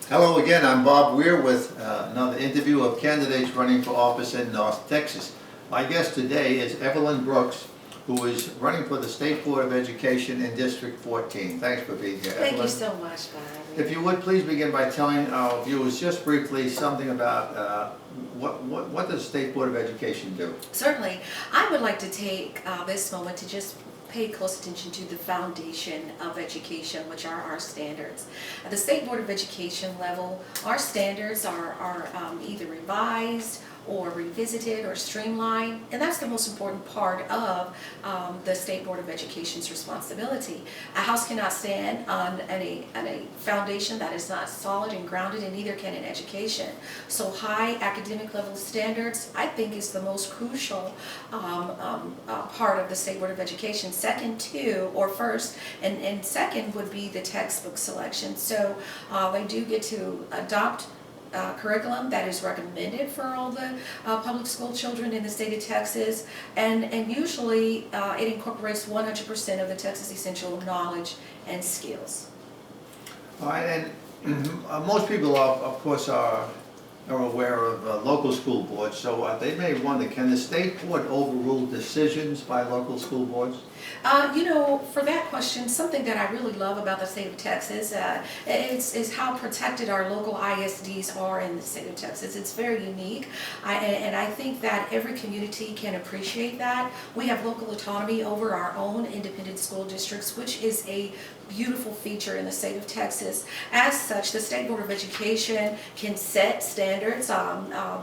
Hello again, I'm Bob Weir with another interview of candidates running for office in North Texas. My guest today is Evelyn Brooks, who is running for the State Board of Education in District 14. Thanks for being here, Evelyn. Thank you so much, Bob. If you would please begin by telling our viewers just briefly something about what does the State Board of Education do? Certainly. I would like to take this moment to just pay close attention to the foundation of education, which are our standards. At the State Board of Education level, our standards are either revised or revisited or streamlined, and that's the most important part of the State Board of Education's responsibility. A house cannot stand on a foundation that is not solid and grounded, and neither can an education. So high academic level standards, I think, is the most crucial part of the State Board of Education. Second to, or first, and second would be the textbook selection. So they do get to adopt curriculum that is recommended for all the public school children in the state of Texas, and usually it incorporates 100% of the Texas essential knowledge and skills. All right, and most people, of course, are aware of local school boards, so they may wonder, can the State Board overrule decisions by local school boards? For that question, something that I really love about the state of Texas is how protected our local ISDs are in the state of Texas. It's very unique, and I think that every community can appreciate that. We have local autonomy over our own independent school districts, which is a beautiful feature in the state of Texas. As such, the State Board of Education can set standards.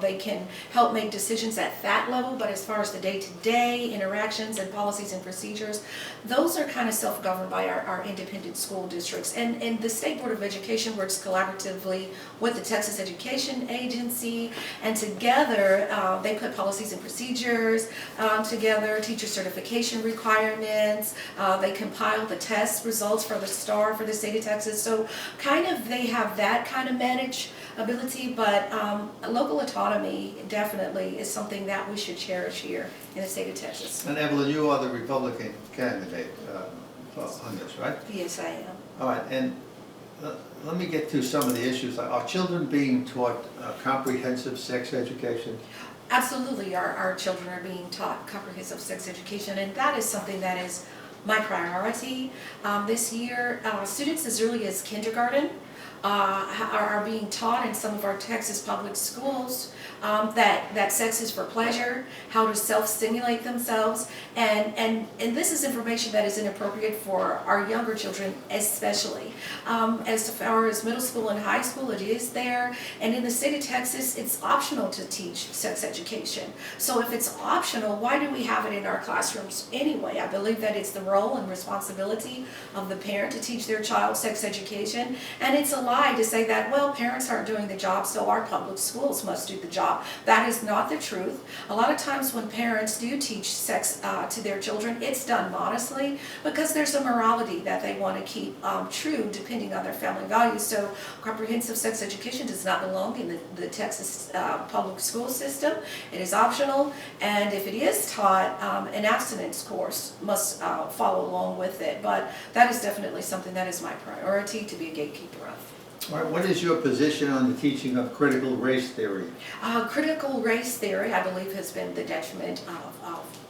They can help make decisions at that level, but as far as the day-to-day interactions and policies and procedures, those are kind of self-governed by our independent school districts. And the State Board of Education works collaboratively with the Texas Education Agency, and together they put policies and procedures together, teacher certification requirements, they compile the test results for the STAR for the state of Texas. So kind of they have that kind of manageability, but local autonomy definitely is something that we should cherish here in the state of Texas. And Evelyn, you are the Republican candidate on this, right? Yes, I am. All right, and let me get to some of the issues. Are children being taught comprehensive sex education? Absolutely, our children are being taught comprehensive sex education, and that is something that is my priority. This year, students as early as kindergarten are being taught in some of our Texas public schools that sex is for pleasure, how to self-stimulate themselves, and this is information that is inappropriate for our younger children especially. As far as middle school and high school, it is there, and in the state of Texas, it's optional to teach sex education. So if it's optional, why do we have it in our classrooms anyway? I believe that it's the role and responsibility of the parent to teach their child sex education, and it's a lie to say that, well, parents aren't doing the job, so our public schools must do the job. That is not the truth. A lot of times when parents do teach sex to their children, it's done modestly because there's a morality that they want to keep true depending on their family values. So comprehensive sex education does not belong in the Texas public school system. It is optional, and if it is taught, an abstinence course must follow along with it. But that is definitely something that is my priority to be a gatekeeper of. All right, what is your position on the teaching of critical race theory? Critical race theory, I believe, has been the detriment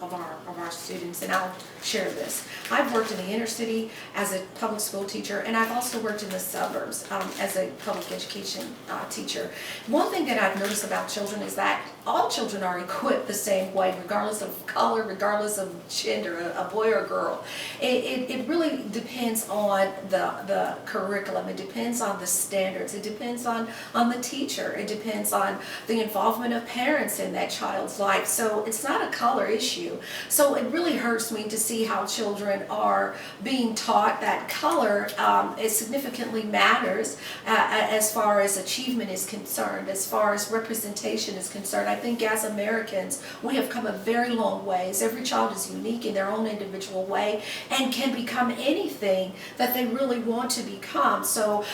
of our students, and I'll share this. I've worked in the inner city as a public school teacher, and I've also worked in the suburbs as a public education teacher. One thing that I've noticed about children is that all children are equipped the same way, regardless of color, regardless of gender, a boy or a girl. It really depends on the curriculum. It depends on the standards. It depends on the teacher. It depends on the involvement of parents in that child's life. So it's not a color issue. So it really hurts me to see how children are being taught that color it significantly matters as far as achievement is concerned, as far as representation is concerned. I think as Americans, we have come a very long ways. Every child is unique in their own individual way and can become anything that they really want to become. So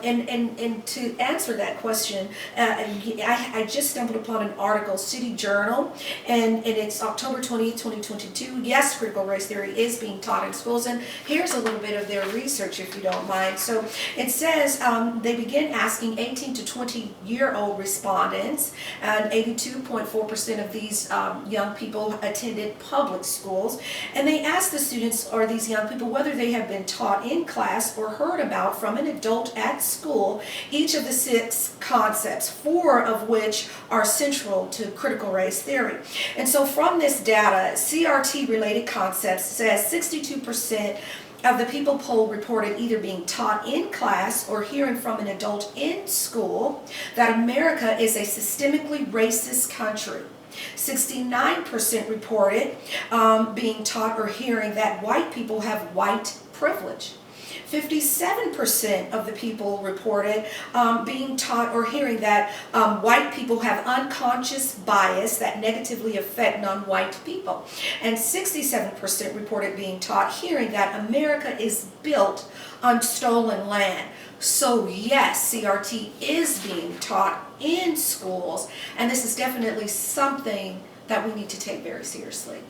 in And to answer that question, I just stumbled upon an article, City Journal, and it's October 20th, 2022. Yes, critical race theory is being taught in schools, and here's a little bit of their research, if you don't mind. So it says they begin asking 18 to 20-year-old respondents, and 82.4% of these young people attended public schools, and they asked the students or these young people whether they have been taught in class or heard about from an adult at school each of the 6 concepts, 4 of which are central to critical race theory. And so from this data, CRT related concepts says 62% of the people polled reported either being taught in class or hearing from an adult in school that America is a systemically racist country. 69% reported being taught or hearing that white people have white privilege. 57% of the people reported being taught or hearing that white people have unconscious bias that negatively affect non-white people. And 67% reported being taught hearing that America is built on stolen land. So yes, CRT is being taught in schools, and this is definitely something that we need to take very seriously.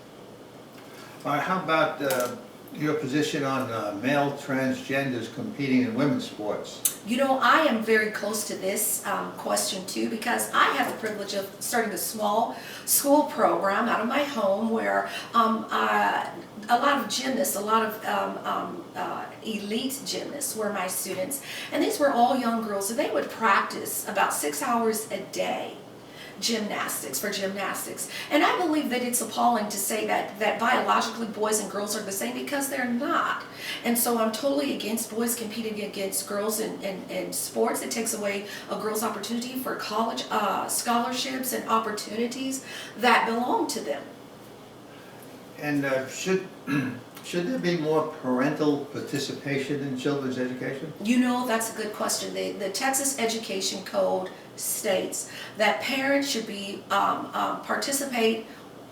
How about your position on male transgenders competing in women's sports? You know, I am very close to this question too, because I have the privilege of starting a small school program out of my home where a lot of gymnasts, a lot of elite gymnasts were my students, and these were all young girls, and they would practice about 6 hours a day gymnastics. And I believe that it's appalling to say that biologically boys and girls are the same, because they're not. And so I'm totally against boys competing against girls in sports. It takes away a girl's opportunity for college scholarships and opportunities that belong to them. And should there be more parental participation in children's education? You know, that's a good question. The Texas Education Code states that parents should be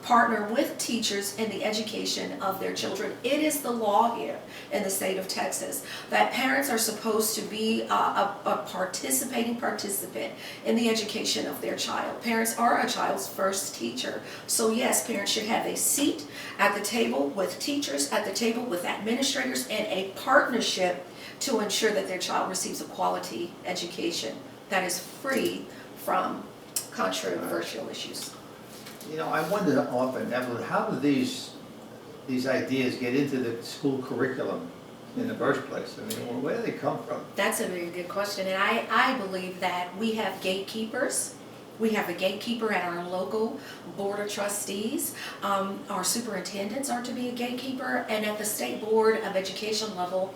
partner with teachers in the education of their children. It is the law here in the state of Texas that parents are supposed to be a participating participant in the education of their child. Parents are a child's first teacher. So yes, parents should have a seat at the table with teachers, at the table with administrators, and a partnership to ensure that their child receives a quality education that is free from controversial issues. You know, I wonder often, Evelyn, how do these ideas get into the school curriculum in the first place? I mean, where do they come from? That's a very good question, and I believe that we have gatekeepers. We have a gatekeeper at our local board of trustees. Our superintendents are to be a gatekeeper, and at the state board of education level,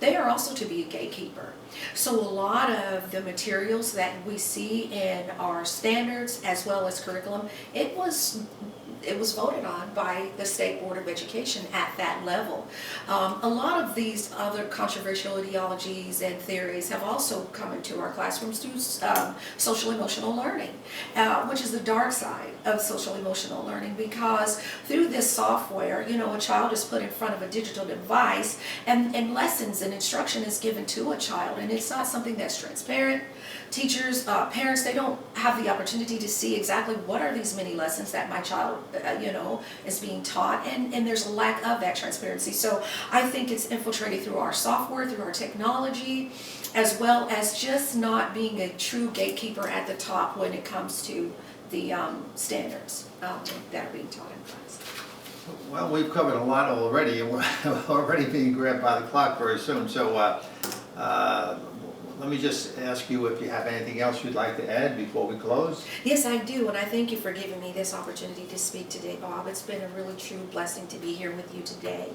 they are also to be a gatekeeper. So a lot of the materials that we see in our standards as well as curriculum, it was voted on by the State Board of Education at that level. A lot of these other controversial ideologies and theories have also come into our classrooms through social emotional learning, which is the dark side of social emotional learning, because through this software, you know, a child is put in front of a digital device and lessons and instruction is given to a child, and it's not something that's transparent. Teachers, parents, they don't have the opportunity to see exactly what are these many lessons that my child, is being taught, and there's a lack of that transparency. So I think it's infiltrated through our software, through our technology, as well as just not being a true gatekeeper at the top when it comes to the standards that are being taught in class. Well, we've covered a lot already, and we're already being grabbed by the clock very soon. So let me just ask you if you have anything else you'd like to add before we close. Yes, I do, and I thank you for giving me this opportunity to speak today, Bob. It's been a really true blessing to be here with you today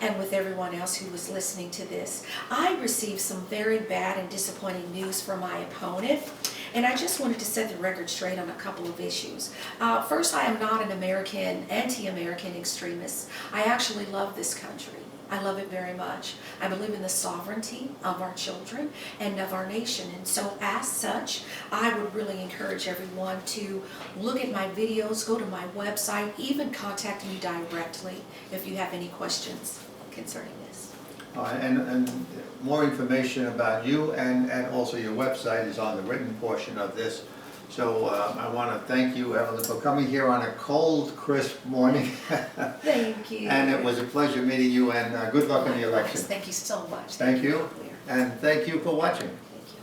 and with everyone else who was listening to this. I received some very bad and disappointing news from my opponent, and I just wanted to set the record straight on a couple of issues. First, I am not an anti-American extremist. I actually love this country. I love it very much. I believe in the sovereignty of our children and of our nation. And so as such, I would really encourage everyone to look at my videos, go to my website, even contact me directly if you have any questions concerning this. And more information about you and also your website is on the written portion of this. So I want to thank you, Evelyn, for coming here on a cold, crisp morning. Thank you. And it was a pleasure meeting you, and good luck in the election. Thank you so much. Thank you, and thank you for watching.